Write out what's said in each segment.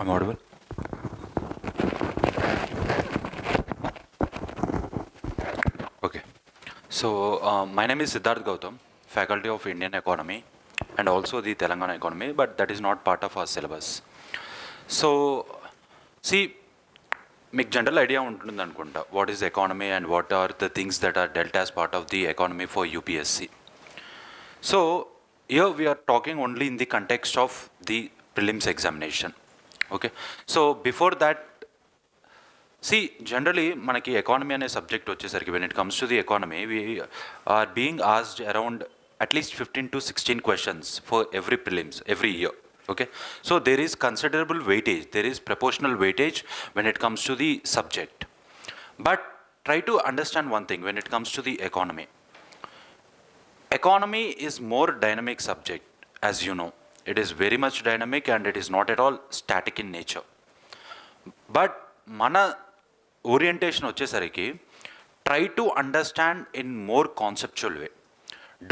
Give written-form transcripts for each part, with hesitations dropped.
I'm audible. Okay. So, my name is Siddharth Gautam, Faculty of Indian Economy, and also the Telangana Economy, but that is not part of our syllabus. So, see, మీకు general idea ఉంటుంది అనుకుంటా what is economy and what are the things that are dealt as part of the economy for UPSC. So here we're talking only in the context of the prelims examination. Okay, so before that generally మనకి economy అనే subject వచ్చేసరికి when it comes to the economy we are being asked around at least 15 to 16 questions for every prelims every year. Okay, so there is considerable weightage, there is proportional weightage when it comes to the subject. But try to understand one thing when it comes to the economy. Economy is more dynamic subject, as you know. It is very much dynamic and it is not at all static in nature. But మన orientation వచ్చేసరికి try to understand in more conceptual way.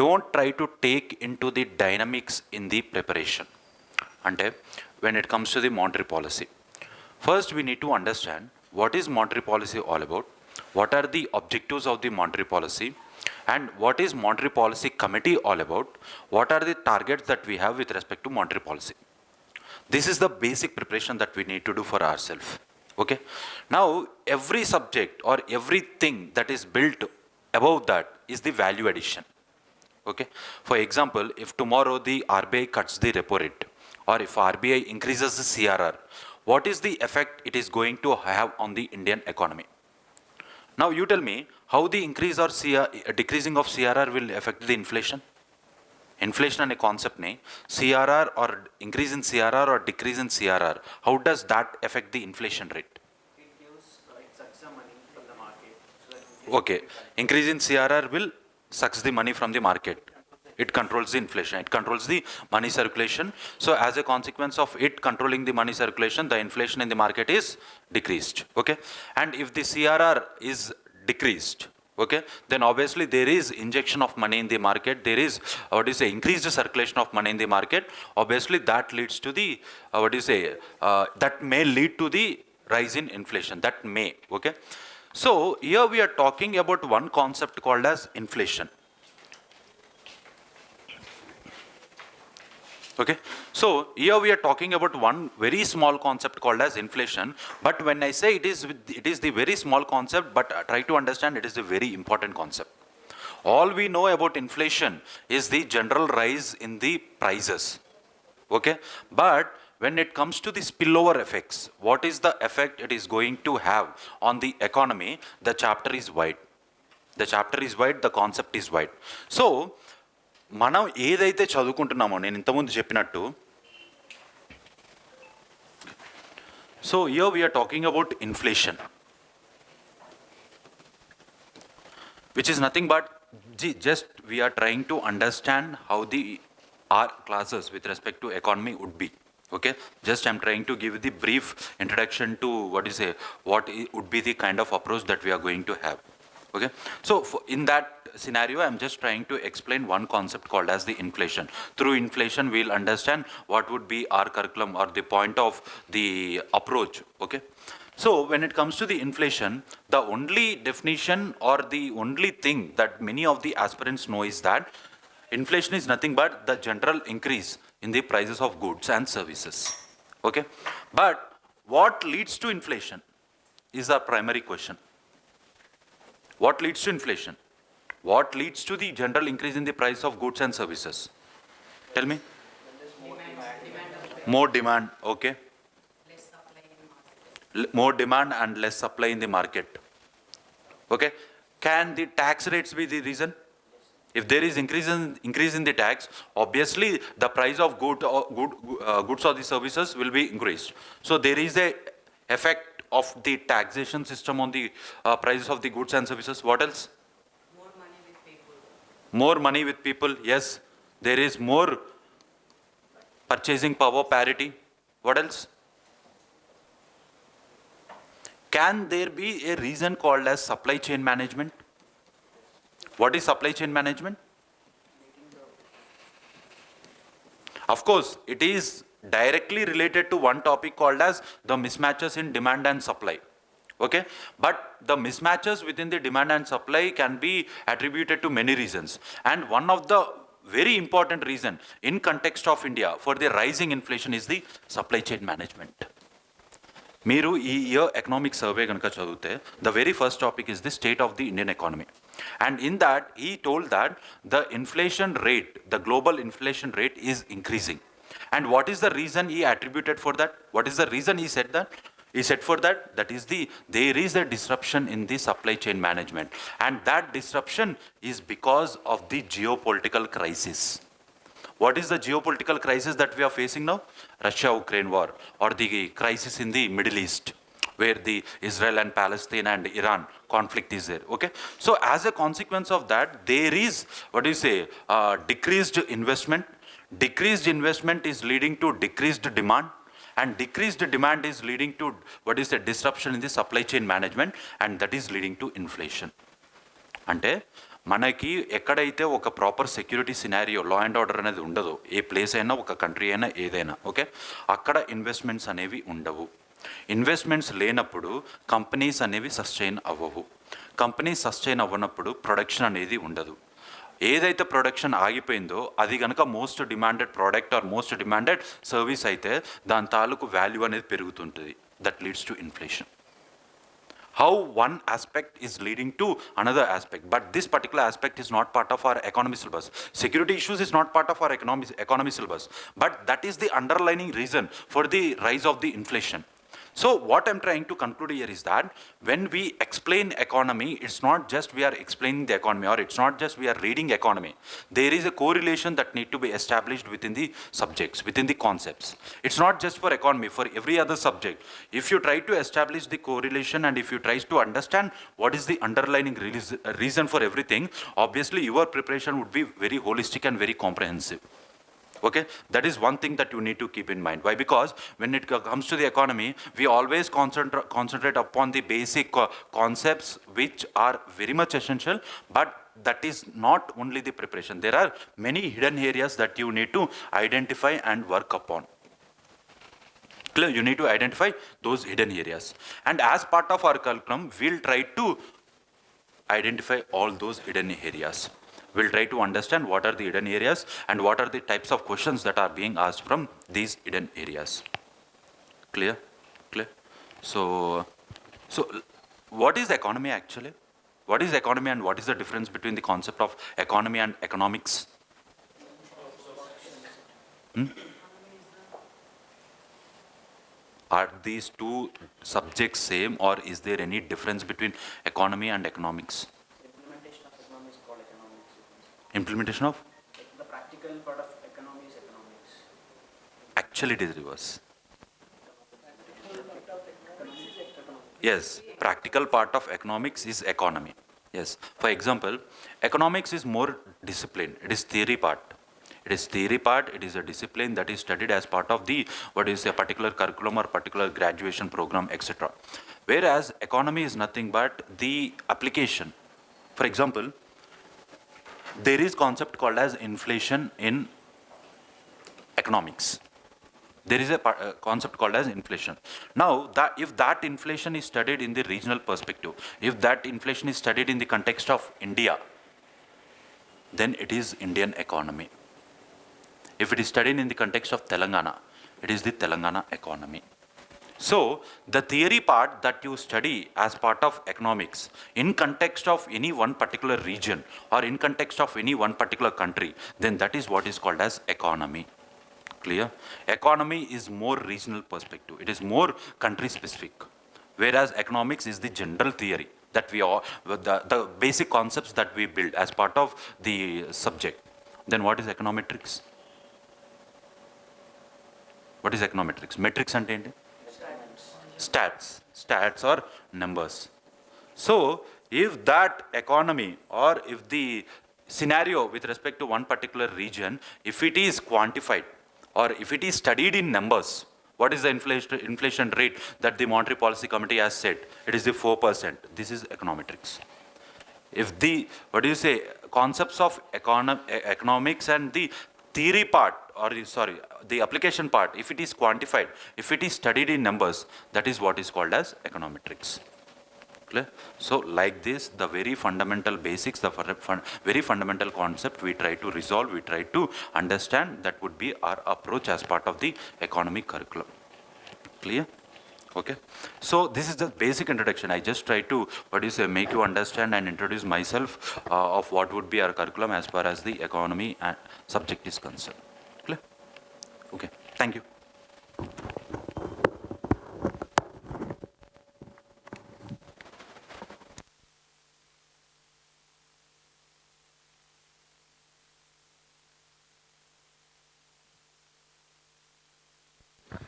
Don't try to take into the dynamics in the preparation. అంటే when it comes to the monetary policy, first we need to understand what is monetary policy all about, what are the objectives of the monetary policy, and what is monetary policy committee all about, what are the targets that we have with respect to monetary policy. This is the basic preparation that we need to do for ourselves. Okay, now every subject or everything that is built above that is the value addition. Okay, for example, if tomorrow the RBI cuts the repo rate, or if RBI increases the CRR, what is the effect it is going to have on the Indian economy? Now you tell me how the increase or decreasing of CRR will affect the inflation. Inflation అనే కాన్సెప్ట్ని CRR or increase in CRR or decrease in CRR, how does that affect the inflation rate? Okay, increase in CRR will sucks the money from the market. It controls the inflation, it controls the money circulation. So as a consequence of it controlling the money circulation, the inflation in the market is decreased. Okay, and if the CRR is decreased, okay, then obviously there is injection of money in the market, there is increased circulation of money in the market. Obviously that leads to the that may lead to the rise in inflation, that may. Okay, so here we are talking about one concept called as inflation. Okay, so here we are talking about one very small concept called as inflation, but when I say it is the very small concept, but try to understand it is a very important concept. All we know about inflation is the general rise in the prices. Okay, but when it comes to the spillover effects, what is the effect it is going to have on the economy, the chapter is wide. The chapter is wide, the concept is wide. So మనం ఏదైతే చదువుకుంటున్నామో, నేను ఇంతకుముందు చెప్పినట్టు, so here we're talking about inflation, which is nothing but just we are trying to understand how the our classes with respect to economy would be. Okay, just I'm trying to give the brief introduction to what would be the kind of approach that we are going to have. Okay, so in that scenario I'm just trying to explain one concept called as the inflation. Through inflation we'll understand what would be our curriculum or the point of the approach. Okay, so when it comes to the inflation, the only definition or the only thing that many of the aspirants know is that inflation is nothing but the general increase in the prices of goods and services. Okay, but what leads to inflation is the primary question. What leads to inflation? What leads to the general increase in the price of goods and services? Tell me. More demand. Okay. Less supply in market. More demand and less supply in the market. Okay. Can the tax rates be the reason? If there is increase in the tax, obviously the price of goods or the services will be increased. So there is a effect of the taxation system on the prices of the goods and services. What else? More money with people. More money with people. Yes, there is more purchasing power parity. What else? Can there be a reason called as supply chain management? What is supply chain management? Of course, it is directly related to one topic called as the mismatches in demand and supply. Okay, but the mismatches within the demand and supply can be attributed to many reasons, and one of the very important reason in context of India for the rising inflation is the supply chain management. మీరు ఈ year economic survey కనుక చదివితే the very first topic is the state of the Indian economy, and in that he told that the inflation rate, the global inflation rate is increasing. And what is the reason he attributed for that? What is the reason he said that? He said for that, that is there is a disruption in the supply chain management, and that disruption is because of the geopolitical crisis. What is the geopolitical crisis that we are facing now? Russia-Ukraine war, or the crisis in the Middle East, where the Israel and Palestine and Iran conflict is there. Okay, so as a consequence of that, there is, what do you say, decreased investment. Decreased investment is leading to decreased demand, and decreased demand is leading to, what is the disruption in the supply chain management, and that is leading to inflation. అంటే మనకి ఎక్కడైతే ఒక proper security scenario, law and order అనేది ఉండదో, ఏ place అయినా, ఒక country అయినా, ఏదైనా, ఓకే, అక్కడ ఇన్వెస్ట్మెంట్స్ అనేవి ఉండవు. ఇన్వెస్ట్మెంట్స్ లేనప్పుడు కంపెనీస్ అనేవి సస్టైన్ అవ్వవు. కంపెనీస్ సస్టైన్ అవ్వనప్పుడు ప్రొడక్షన్ అనేది ఉండదు. ఏదైతే ప్రొడక్షన్ ఆగిపోయిందో అది కనుక most demanded product or most demanded service అయితే దాని తాలూకు వాల్యూ అనేది పెరుగుతుంటుంది. That leads to inflation. How one aspect is leading to another aspect, but this particular aspect is not part of our economy syllabus. Security issues is not part of our economy syllabus, but that is the underlying reason for the rise of the inflation. So what I'm trying to conclude here is that when we explain economy, it's not just we are explaining the economy, or it's not just we are reading economy. There is a correlation that need to be established within the subjects, within the concepts. It's not just for economy, for every other subject. If you try to establish the correlation, and if you try to understand what is the underlying reason for everything, obviously your preparation would be very holistic and very comprehensive. Okay, that is one thing that you need to keep in mind. Why? Because when it comes to the economy, we always concentrate upon the basic concepts which are very much essential, but that is not only the preparation. There are many hidden areas that you need to identify and work upon. Clear? You need to identify those hidden areas, and as part of our curriculum, we'll try to identify all those hidden areas. We'll try to understand what are the hidden areas and what are the types of questions that are being asked from these hidden areas. Clear? Clear? So what is economy actually? What is economy, and what is the difference between the concept of economy and economics? Are these two subjects same, or is there any difference between economy and economics? Implementation of? The practical part of economy is economics. Actually, it is reverse. Yes, practical part of economics is economy. Yes. For example, economics is more discipline. It is theory part. It is theory part. It is a discipline that is studied as part of the, what is a particular curriculum or particular graduation program, etc. Whereas economy is nothing but the application. For example, there is concept called as inflation in economics. There is a concept called as inflation. Now, if that inflation is studied in the regional perspective, if that inflation is studied in the context of India, then it is Indian economy. If it is studied in the context of Telangana, it is the Telangana economy. So the theory part that you study as part of economics in context of any one particular region or in context of any one particular country, then that is what is called as economy. Clear? Economy is more regional perspective. It is more country specific. Whereas economics is the general theory that we are, the basic concepts that we build as part of the subject. Then what is econometrics? What is econometrics? Metrics ante enti? Stats or numbers. So if that economy, or if the scenario with respect to one particular region, if it is quantified or if it is studied in numbers, what is the inflation rate that the Monetary Policy Committee has said? It is the 4%. This is econometrics. If the, what do you say, concepts of economics and the theory part the application part, if it is quantified, if it is studied in numbers, that is what is called as econometrics. Clear? So like this, the very fundamental basics, the very fundamental concept we try to resolve, we try to understand, that would be our approach as part of the economic curriculum. Clear? Okay. So this is the basic introduction. I just try to, make you understand and introduce myself of what would be our curriculum as far as the economy and subject is concerned. Clear? Okay. Thank you.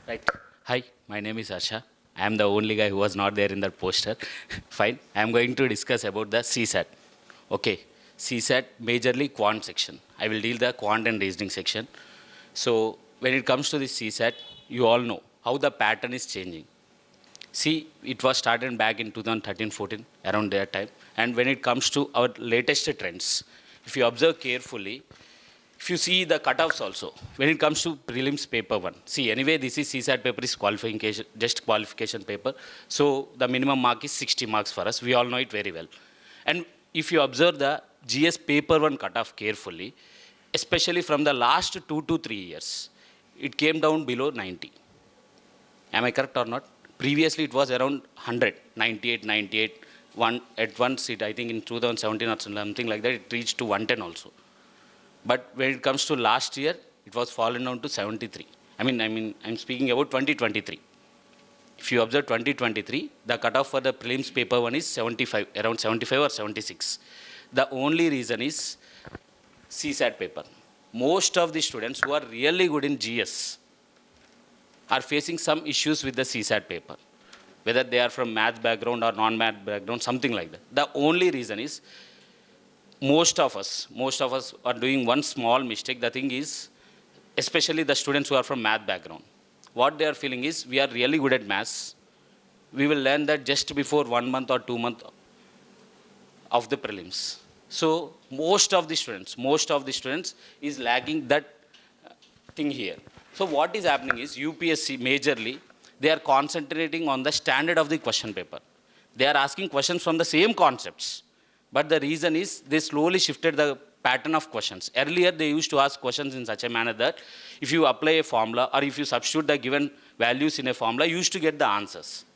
Right. Hi, my name is Asha. I am the only guy who was not there in that poster. Fine. I am going to discuss about the CSAT. Okay. CSAT majorly quant section. I will deal the quant and reasoning section. So when it comes to the CSAT, you all know how the pattern is changing. See, it was started back in 2013-14, around that time. And when it comes to our latest trends, if you observe carefully, if you see the cutoffs also, when it comes to prelims paper 1, see anyway this is CSAT paper is qualification, just qualification paper. So the minimum mark is 60 marks for us. We all know it very well. And if you observe the GS paper 1 cutoff carefully, especially from the last 2 to 3 years, it came down below 90. Am I correct or not? Previously it was around 100, 98, 98. At one seat, I think in 2017 or something like that, it reached to 110 also. But when it comes to last year, it was fallen down to 73. I'm speaking about 2023. If you observe 2023, the cutoff for the prelims paper 1 is 75, around 75 or 76. The only reason is CSAT paper. Most of the students who are really good in GS are facing some issues with the CSAT paper, whether they are from math background or non-math background, something like that. The only reason is most of us are doing one small mistake. The thing is, especially the students who are from math background, what they are feeling is, we are really good at maths. We will learn that just before 1 month or 2 months of the prelims. So most of the students is lacking that thing here. So what is happening is, UPSC majorly, they are concentrating on the standard of the question paper. They are asking questions from the same concepts. But the reason is, they slowly shifted the pattern of questions. Earlier, they used to ask questions in such a manner that if you apply a formula or if you substitute the given values in a formula, you used to get the answers.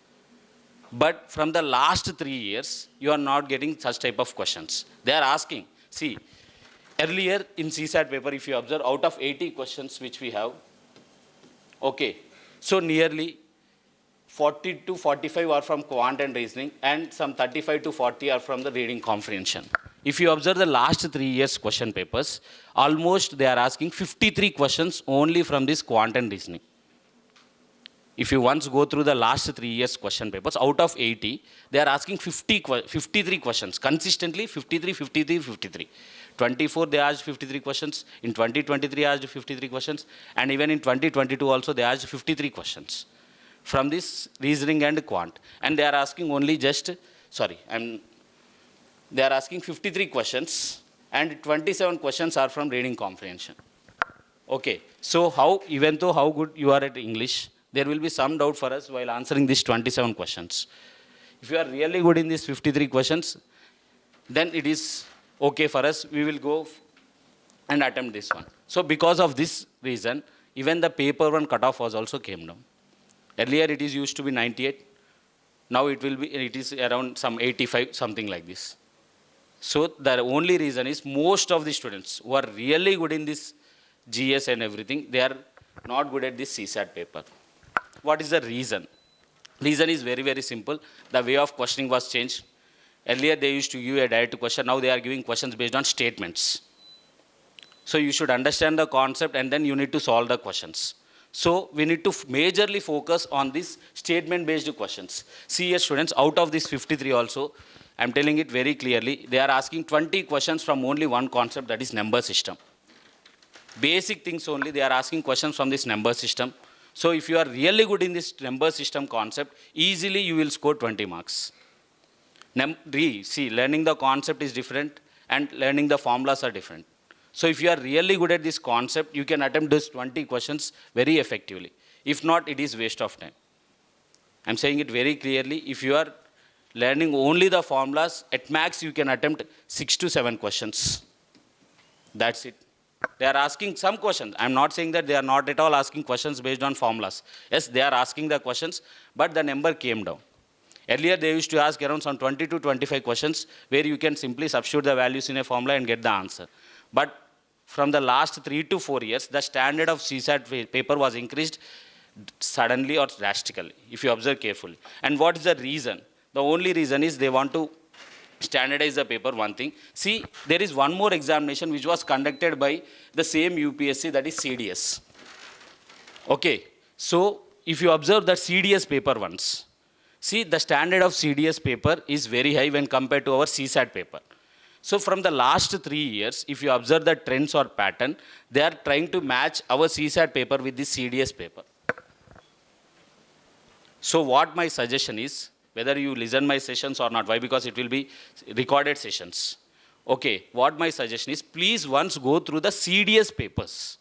But from the last 3 years, you are not getting such type of questions. They are asking, see, earlier in CSAT paper, if you observe, out of 80 questions which we have, okay, so nearly 40 to 45 are from quant and reasoning, and some 35 to 40 are from the reading comprehension. If you observe the last 3 years question papers, almost they are asking 53 questions only from this quant and reasoning. If you once go through the last 3 years question papers, out of 80, they are asking 53 questions, consistently 53, 53, 53. 24 they asked 53 questions, in 2023 asked 53 questions, and even in 2022 also they asked 53 questions from this reasoning and quant. And they are asking only they are asking 53 questions, and 27 questions are from reading comprehension. Okay, so even though how good you are at English, there will be some doubt for us while answering these 27 questions. If you are really good in these 53 questions, then it is okay for us. We will go and attempt this one. So because of this reason, even the paper 1 cutoff was also came down. Earlier it is used to be 98. Now it is around some 85, something like this. So the only reason is, most of the students who are really good in this GS and everything, they are not good at this CSAT paper. What is the reason? Reason is very, very simple. The way of questioning was changed. Earlier they used to give a direct question. Now they are giving questions based on statements. So you should understand the concept and then you need to solve the questions. So we need to majorly focus on these statement-based questions. See here students, out of these 53 also, I am telling it very clearly, they are asking 20 questions from only one concept, that is number system. Basic things only, they are asking questions from this number system. So if you are really good in this number system concept, easily you will score 20 marks. See, learning the concept is different and learning the formulas are different. So if you are really good at this concept, you can attempt those 20 questions very effectively. If not, it is waste of time. I'm saying it very clearly. If you are learning only the formulas, at max you can attempt 6 to 7 questions. That's it. They are asking some questions. I'm not saying that they are not at all asking questions based on formulas. Yes, they are asking the questions, but the number came down. Earlier, they used to ask around some 20 to 25 questions where you can simply substitute the values in a formula and get the answer. But from the last 3 to 4 years, the standard of CSAT paper was increased suddenly or drastically, if you observe carefully. And what is the reason? The only reason is they want to standardize the paper, one thing. See, there is one more examination which was conducted by the same UPSC, that is CDS. Okay, so if you observe that CDS paper once, see the standard of CDS paper is very high when compared to our CSAT paper. So from the last 3 years, if you observe the trends or pattern, they are trying to match our CSAT paper with the CDS paper. So what my suggestion is, whether you listen my sessions or not, why? Because it will be recorded sessions. Okay, what my suggestion is, please once go through the CDS papers,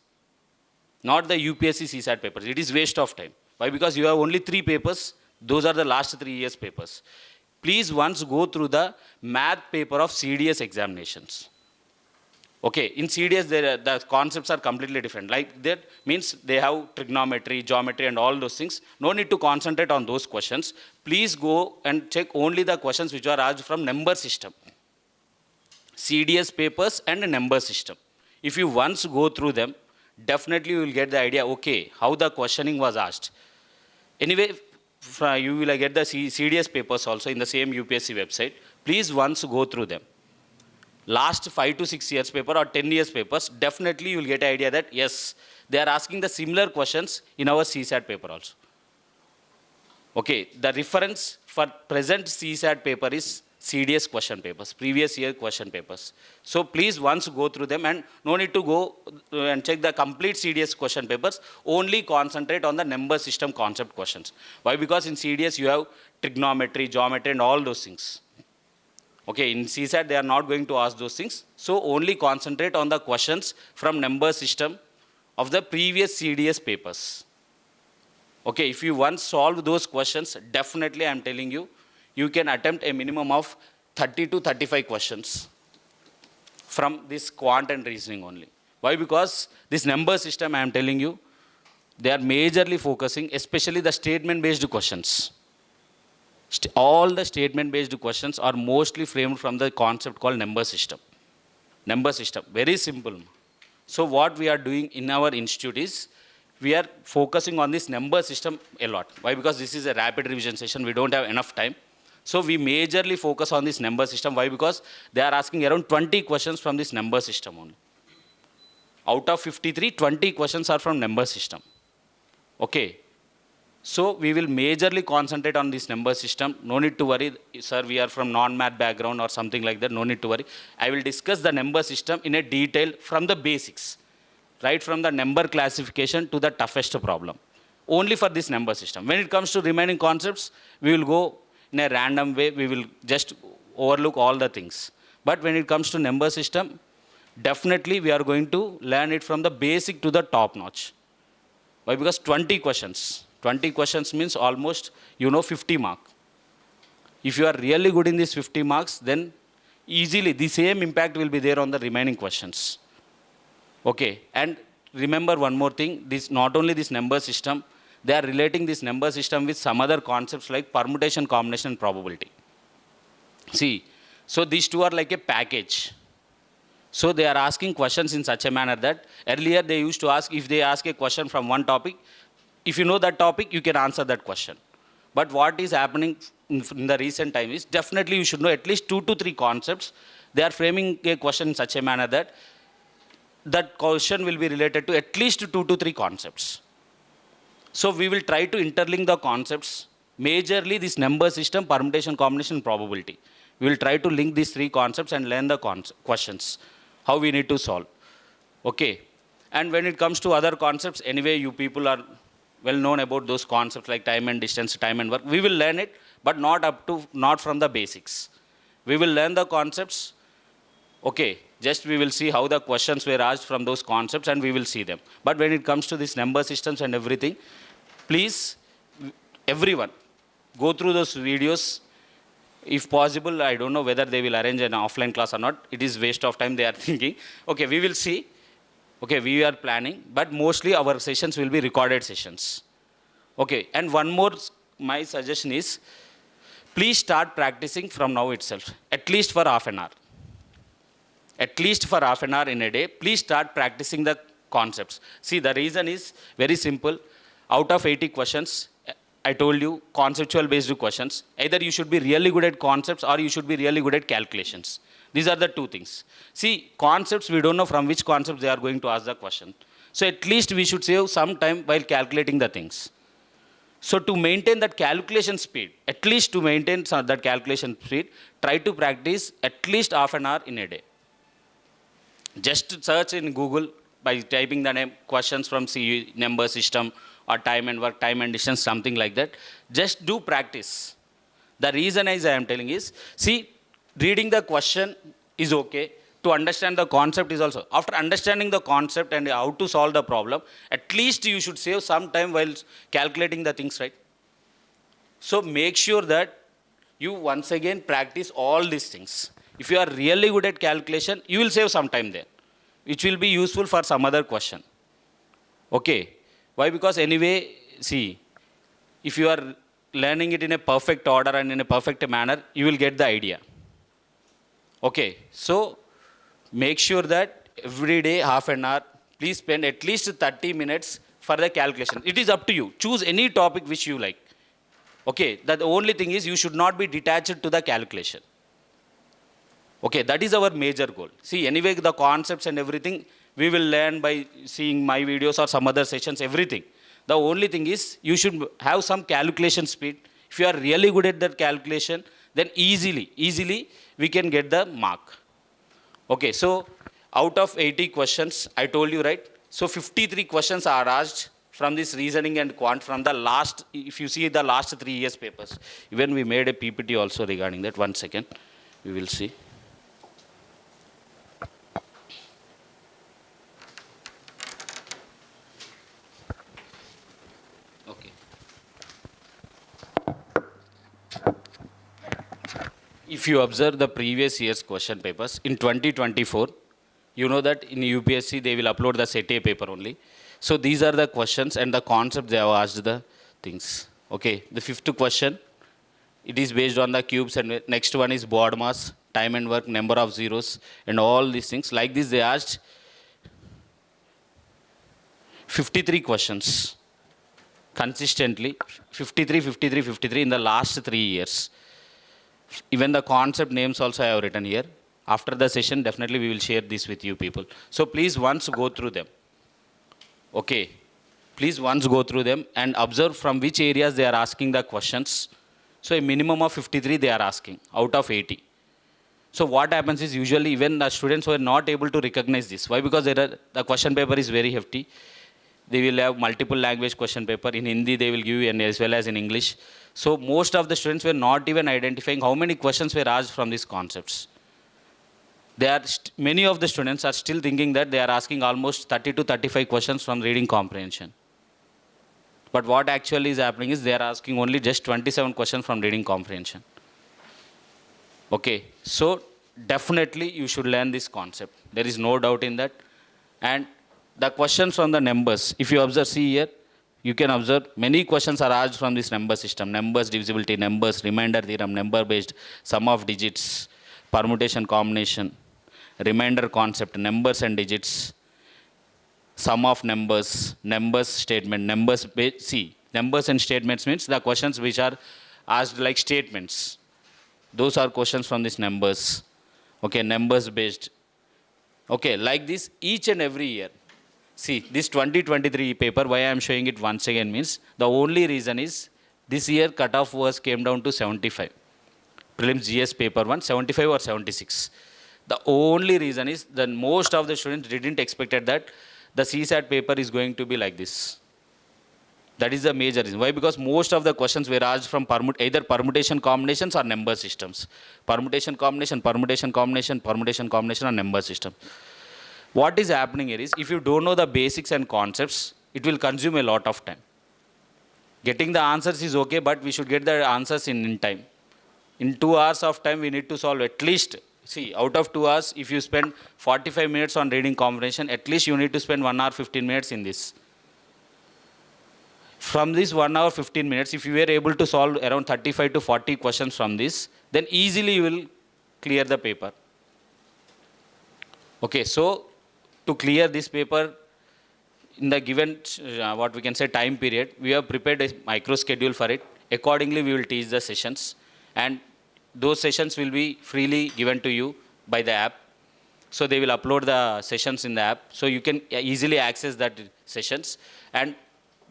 not the UPSC CSAT papers. It is waste of time. Why? Because you have only 3 papers. Those are the last 3 years papers. Please once go through the math paper of CDS examinations. Okay, in CDS, the concepts are completely different. Like that means they have trigonometry, geometry and all those things. No need to concentrate on those questions. Please go and check only the questions which are asked from number system. CDS papers and number system. If you once go through them, definitely you will get the idea, okay, how the questioning was asked. Anyway, you will get the CDS papers also in the same UPSC website. Please once go through them. Last 5 to 6 years paper or 10 years papers, definitely you will get an idea that yes, they are asking the similar questions in our CSAT paper also. Okay, the reference for present CSAT paper is CDS question papers, previous year question papers. So please once go through them and no need to go and check the complete CDS question papers, only concentrate on the number system concept questions. Why? Because in CDS you have trigonometry, geometry and all those things. Okay, in CSAT they are not going to ask those things. So only concentrate on the questions from number system of the previous CDS papers. Okay, if you once solve those questions, definitely I am telling you, you can attempt a minimum of 30 to 35 questions from this quant and reasoning only. Why? Because this number system I am telling you, they are majorly focusing, especially the statement-based questions. All the statement-based questions are mostly framed from the concept called number system. Number system, very simple. So what we are doing in our institute is, we are focusing on this number system a lot. Why? Because this is a rapid revision session, we don't have enough time. So we majorly focus on this number system. Why? Because they are asking around 20 questions from this number system only. Out of 53, 20 questions are from number system. Okay. So we will majorly concentrate on this number system. No need to worry, sir, we are from non-math background or something like that. No need to worry. I will discuss the number system in a detail from the basics. Right from the number classification to the toughest problem. Only for this number system. When it comes to remaining concepts, we will go in a random way. We will just overlook all the things. But when it comes to number system, definitely we are going to learn it from the basic to the top notch. Why? Because 20 questions. 20 questions means almost, 50 marks. If you are really good in these 50 marks, then easily the same impact will be there on the remaining questions. Okay, and remember one more thing, this not only this number system, they are relating this number system with some other concepts like permutation, combination, and probability. See, so these two are like a package. So they are asking questions in such a manner that earlier they used to ask, if they ask a question from one topic, if you know that topic, you can answer that question. But what is happening in the recent time is, definitely you should know at least 2 to 3 concepts. They are framing a question in such a manner that that question will be related to at least 2 to 3 concepts. So we will try to interlink the concepts, majorly this number system, permutation, combination, probability. We will try to link these 3 concepts and learn the questions, how we need to solve. Okay. And when it comes to other concepts, anyway, you people are well known about those concepts like time and distance, time and work. We will learn it, but not from the basics. We will learn the concepts, okay, Just we will see how the questions were asked from those concepts and we will see them. But when it comes to this number systems and everything, please, everyone, go through those videos. If possible, I don't know whether they will arrange an offline class or not. It is waste of time, they are thinking. Okay, we will see. Okay, we are planning, but mostly our sessions will be recorded sessions. Okay, and one more, my suggestion is, please start practicing from now itself, at least for half an hour. At least for half an hour in a day, please start practicing the concepts. See, the reason is very simple. Out of 80 questions, I told you, conceptual based questions. Either you should be really good at concepts or you should be really good at calculations. These are the two things. See, concepts, we don't know from which concepts they are going to ask the question. So at least we should save some time while calculating the things. So to maintain that calculation speed, at least to maintain that calculation speed, try to practice at least half an hour in a day. Just search in Google by typing the name questions from CE, number system, or time and work, time and distance, something like that. Just do practice. The reason as I am telling is, see, reading the question is okay. To understand the concept is also. After understanding the concept and how to solve the problem, at least you should save some time while calculating the things, right? So make sure that you once again practice all these things. If you are really good at calculation, you will save some time there, which will be useful for some other question. Okay. Why? Because anyway, see, if you are learning it in a perfect order and in a perfect manner, you will get the idea. Okay. So make sure that every day, half an hour, please spend at least 30 minutes for the calculation. It is up to you. Choose any topic which you like. Okay. The only thing is you should not be detached to the calculation. Okay, that is our major goal. See, anyway, the concepts and everything, we will learn by seeing my videos or some other sessions, everything. The only thing is, you should have some calculation speed. If you are really good at that calculation, then easily, we can get the mark. Okay, so out of 80 questions, I told you, right? So 53 questions are asked from this reasoning and quant from the last, if you see the last 3 years papers. Even we made a PPT also regarding that. 1 second, we will see. If you observe the previous year's question papers, in 2024, you know that in UPSC they will upload the SET A paper only. So these are the questions and the concept they have asked the things. Okay, the fifth question, it is based on the cubes, and next one is board mass, time and work, number of zeros, and all these things. Like this, they asked 53 questions consistently, 53 in the last 3 years. Even the concept names also I have written here. After the session, definitely we will share this with you people. So please once go through them. Okay. Please once go through them and observe from which areas they are asking the questions. So a minimum of 53 they are asking out of 80. So what happens is usually even the students were not able to recognize this. Why? Because the question paper is very hefty. They will have multiple language question paper. In Hindi they will give you, and as well as in English. So most of the students were not even identifying how many questions were asked from these concepts. Many of the students are still thinking that they are asking almost 30 to 35 questions from reading comprehension. But what actually is happening is they are asking only just 27 questions from reading comprehension. Okay, so definitely you should learn this concept. There is no doubt in that. And the questions from the numbers, if you observe, see here, you can observe many questions are asked from this number system. Numbers, divisibility, numbers, remainder theorem, number based, sum of digits, permutation combination, remainder concept, numbers and digits, sum of numbers, numbers statement, numbers based. See, numbers and statements means the questions which are asked like statements. Those are questions from these numbers. Okay, numbers based. Okay, like this each and every year. See, this 2023 paper, why I am showing it once again means, the only reason is this year cutoff came down to 75. Prelims GS paper 1, 75 or 76. The only reason is that most of the students didn't expect that the CSAT paper is going to be like this. That is the major reason. Why? Because most of the questions were asked from either permutation combinations or number systems. Permutation combination, permutation combination, permutation combination or number system. What is happening here is, if you don't know the basics and concepts, it will consume a lot of time. Getting the answers is okay, but we should get the answers in time. In 2 hours of time, we need to solve at least, see, out of 2 hours, if you spend 45 minutes on reading comprehension, at least you need to spend 1 hour 15 minutes in this. From this 1 hour 15 minutes, if you were able to solve around 35 to 40 questions from this, then easily you will clear the paper. Okay, so to clear this paper in the given, what we can say, time period, we have prepared a micro schedule for it. Accordingly, we will teach the sessions, and those sessions will be freely given to you by the app. So they will upload the sessions in the app, so you can easily access that sessions. And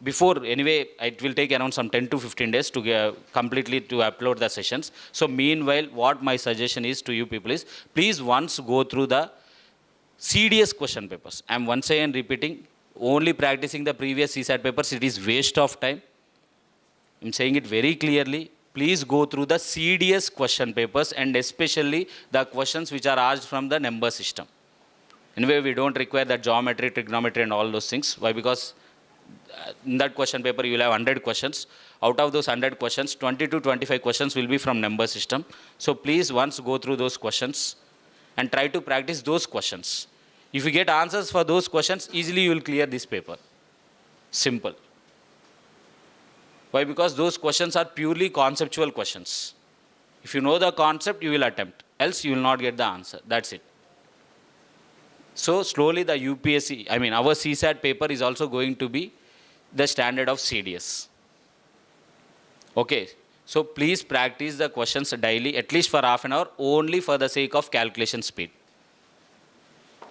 before, anyway, it will take around some 10 to 15 days to completely to upload the sessions. So meanwhile, what my suggestion is to you people is, please once go through the CDS question papers. I'm once again repeating, only practicing the previous CSAT papers, it is waste of time. I'm saying it very clearly. Please go through the CDS question papers, and especially the questions which are asked from the number system. Anyway, we don't require that geometry, trigonometry and all those things. Why? Because in that question paper, you will have 100 questions. Out of those 100 questions, 20 to 25 questions will be from number system. So please once go through those questions and try to practice those questions. If you get answers for those questions, easily you will clear this paper. Simple. Why? Because those questions are purely conceptual questions. If you know the concept, you will attempt. Else you will not get the answer. That's it. So slowly the UPSC, our CSAT paper is also going to be the standard of CDS. Okay. So please practice the questions daily, at least for half an hour, only for the sake of calculation speed.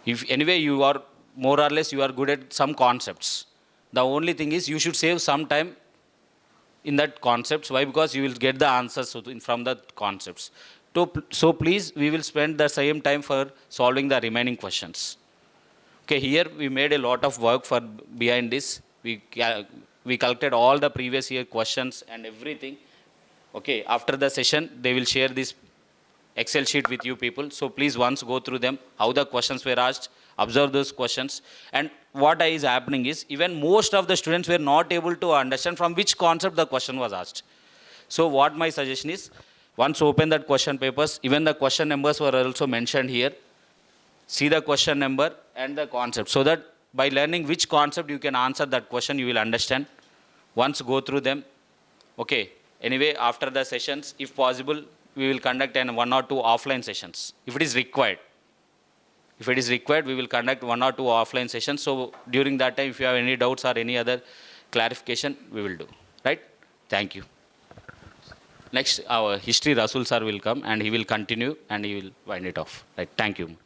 If anyway you are more or less you are good at some concepts, the only thing is you should save some time in that concepts. Why? Because you will get the answers from the concepts. So please, we will spend the same time for solving the remaining questions. Okay, here we made a lot of work for behind this. We collected all the previous year questions and everything. Okay, after the session, they will share this Excel sheet with you people. So please once go through them, how the questions were asked, observe those questions. And what is happening is, even most of the students were not able to understand from which concept the question was asked. So what my suggestion is, once open that question papers, even the question numbers were also mentioned here. See the question number and the concept, so that by learning which concept you can answer that question, you will understand. Once go through them. Okay. Anyway, after the sessions, if possible, we will conduct 1 or 2 offline sessions, if it is required. If it is required, we will conduct 1 or 2 offline sessions. So during that time, if you have any doubts or any other clarification, we will do. Right? Thank you. Next, our history Rasul sir will come and he will continue and he will wind it off. Right? Thank you.